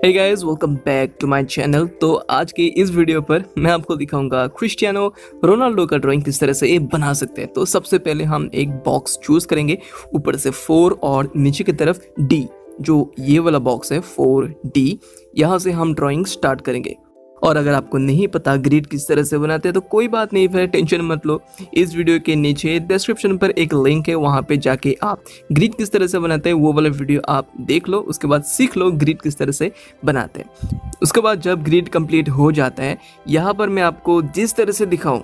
Hey guys, welcome back to my channel. तो आज के इस वीडियो पर मैं आपको दिखाऊंगा क्रिस्टियानो रोनाल्डो का ड्राइंग किस तरह से ये बना सकते हैं। तो सबसे पहले हम एक बॉक्स चूज करेंगे, ऊपर से 4 और नीचे की तरफ डी, जो ये वाला बॉक्स है 4D। यहाँ से हम ड्राइंग स्टार्ट करेंगे। और अगर आपको नहीं पता ग्रिड किस तरह से बनाते हैं तो कोई बात नहीं, फिर टेंशन मत लो। इस वीडियो के नीचे डिस्क्रिप्शन पर एक लिंक है, वहाँ पे जाके आप ग्रिड किस तरह से बनाते हैं वो वाला वीडियो आप देख लो। उसके बाद सीख लो ग्रिड किस तरह से बनाते हैं। उसके बाद जब ग्रिड कंप्लीट हो जाता है, यहाँ पर मैं आपको जिस तरह से दिखाऊं,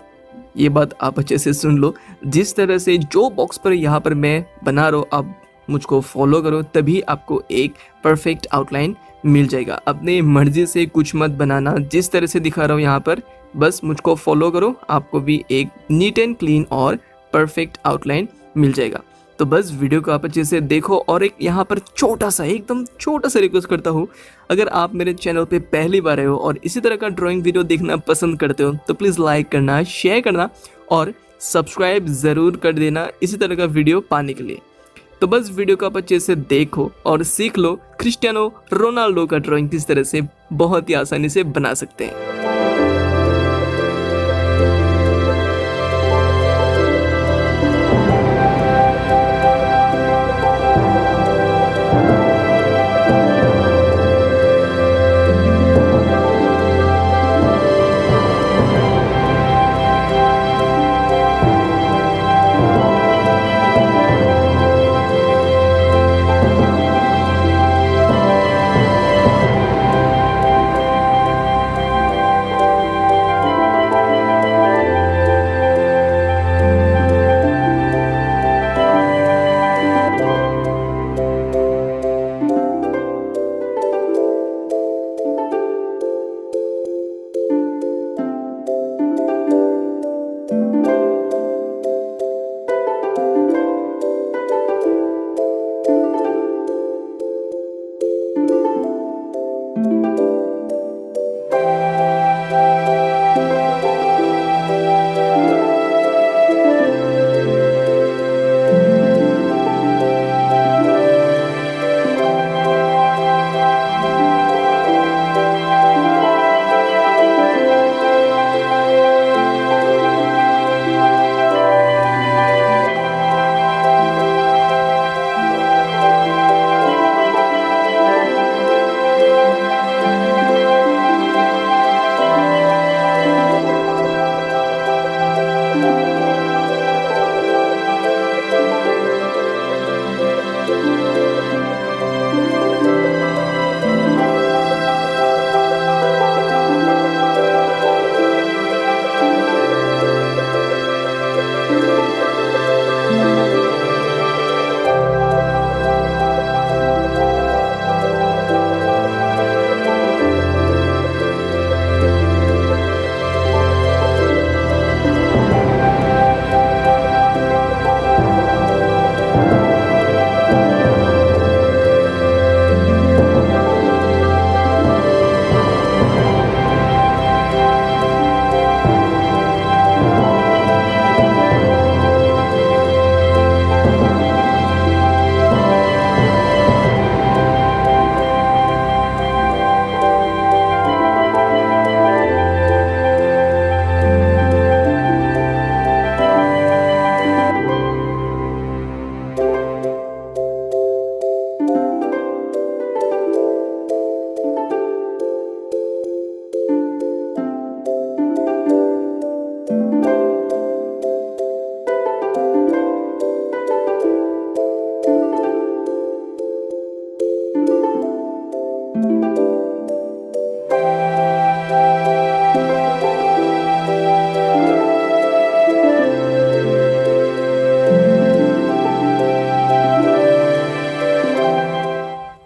ये बात आप अच्छे से सुन लो, जिस तरह से जो बॉक्स पर यहाँ पर मैं बना रहा हूँ आप मुझको फॉलो करो, तभी आपको एक परफेक्ट आउटलाइन मिल जाएगा। अपने मर्जी से कुछ मत बनाना, जिस तरह से दिखा रहा हूँ यहाँ पर बस मुझको फॉलो करो, आपको भी एक नीट एंड क्लीन और परफेक्ट आउटलाइन मिल जाएगा। तो बस वीडियो को आप अच्छे से देखो। और एक यहाँ पर छोटा सा, एकदम छोटा सा रिक्वेस्ट करता हूँ, अगर आप मेरे चैनल पे पहली बार आए हो और इसी तरह का ड्राइंग वीडियो देखना पसंद करते हो तो प्लीज़ लाइक करना, शेयर करना और सब्सक्राइब ज़रूर कर देना इसी तरह का वीडियो पाने के लिए। तो बस वीडियो को आप अच्छे से देखो और सीख लो क्रिस्टियानो रोनाल्डो का ड्राइंग किस तरह से बहुत ही आसानी से बना सकते हैं।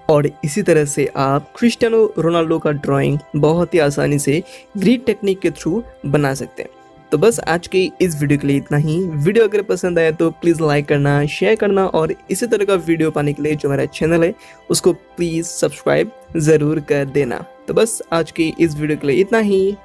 और इसी तरह से आप क्रिस्टियानो रोनाल्डो का ड्राइंग बहुत ही आसानी से ग्रिड टेक्निक के थ्रू बना सकते हैं। तो बस आज की इस वीडियो के लिए इतना ही। वीडियो अगर पसंद आया तो प्लीज़ लाइक करना, शेयर करना और इसी तरह का वीडियो पाने के लिए जो मेरा चैनल है उसको प्लीज़ सब्सक्राइब ज़रूर कर देना। तो बस आज की इस वीडियो के लिए इतना ही।